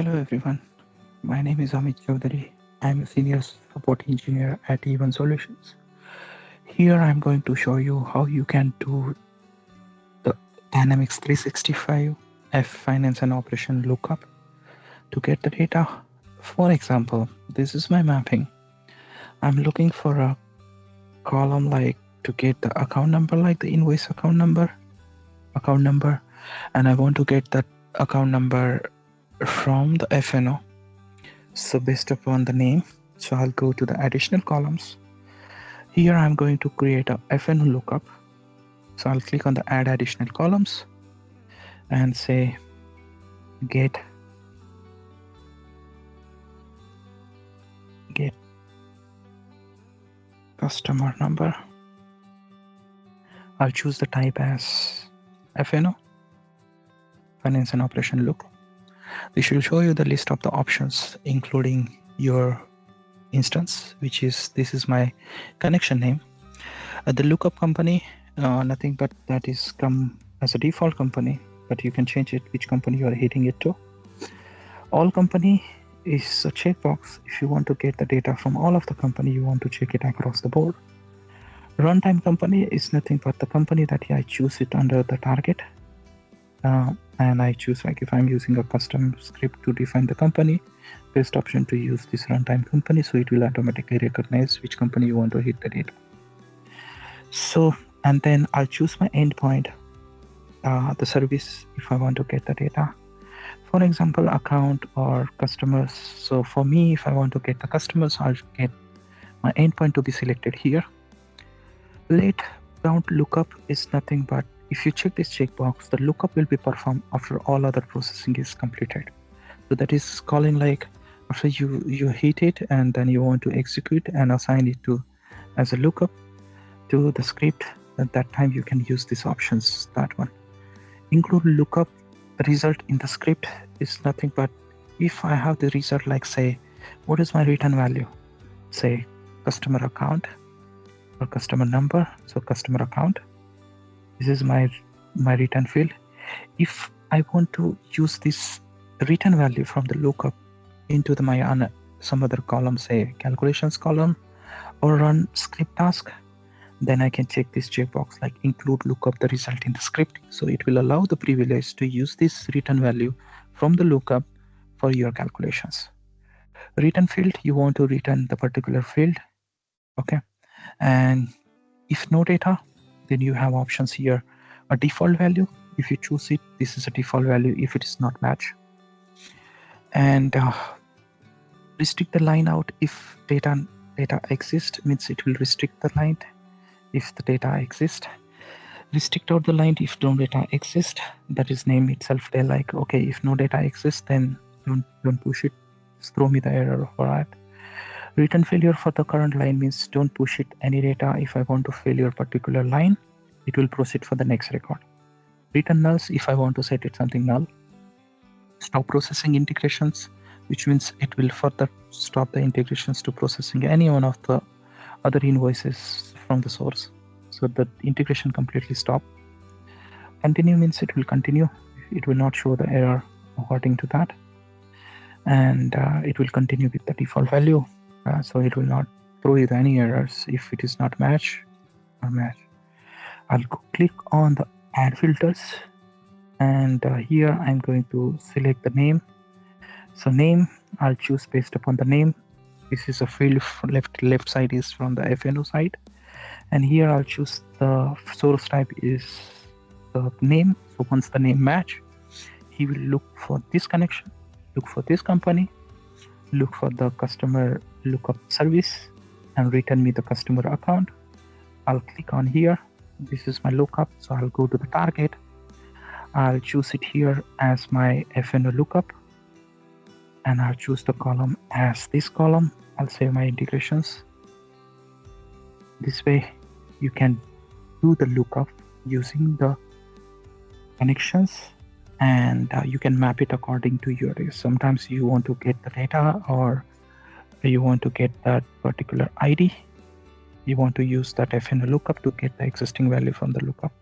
Hello everyone, my name is Amit Chaudhary. I'm a senior support engineer at Even Solutions. Here I'm going to show you how you can do the Dynamics 365 F finance and operation lookup to get the data. For example, this is my mapping. I'm looking for a column like to get the account number, like the invoice account number, and I want to get that account number from the FNO. So based upon the name, so I'll go to the additional columns. Here I'm going to create a FNO lookup. So I'll click on the add additional columns and say get customer number. I'll choose the type as FNO, finance and operation lookup. This will show you the list of the options, including your instance, this is my connection name. The lookup company, nothing but that is come as a default company, but you can change it which company you are hitting it to. All company is a checkbox. If you want to get the data from all of the company, you want to check it across the board. Runtime company is nothing but the company that I choose it under the target. And I choose, like, if I'm using a custom script to define the company, best option to use this runtime company, so it will automatically recognize which company you want to hit the data. So, and then I'll choose my endpoint, the service, if I want to get the data. For example, account or customers. So for me, if I want to get the customers, I'll get my endpoint to be selected here. Late bound lookup is nothing but, if you check this checkbox, the lookup will be performed after all other processing is completed. So that is calling like after you hit it and then you want to execute and assign it to as a lookup to the script. At that time you can use these options. That one. Include lookup result in the script is nothing but, if I have the result like, say, what is my return value? Say customer account or customer number. So customer account. This is my return field. If I want to use this return value from the lookup into my some other column, say calculations column, or run script task, then I can check this checkbox like include lookup the result in the script. So it will allow the privilege to use this return value from the lookup for your calculations. Return field, you want to return the particular field. Okay. And if no data, then you have options here. A default value, if you choose it, this is a default value if it is not match. And restrict the line out. If data exists, means it will restrict the line if the data exists. Restrict out the line if no data exists. That is name itself. They're like, okay, if no data exists, then don't push it. Just throw me the error for that. Return failure for the current line means don't push it any data. If I want to fail your particular line, it will proceed for the next record. Return nulls if I want to set it something null. Stop processing integrations, which means it will further stop the integrations to processing any one of the other invoices from the source. So the integration completely stop. Continue means it will continue. It will not show the error according to that. And it will continue with the default value. So it will not throw you any errors if it is not match or match. I'll click on the add filters, and here I'm going to select the name. So name, I'll choose based upon the name. This is a field left side is from the FNO side, and here I'll choose the source type is the name. So once the name match, he will look for this connection, look for this company, look for the customer lookup service, and return me the customer account. I'll click on here. This is my lookup, so I'll go to the target. I'll choose it here as my FNO lookup, and I'll choose the column as this column. I'll save my integrations. This way you can do the lookup using the connections, and you can map it according to your. Sometimes you want to get the data, or you want to get that particular ID. You want to use that FNO lookup to get the existing value from the lookup.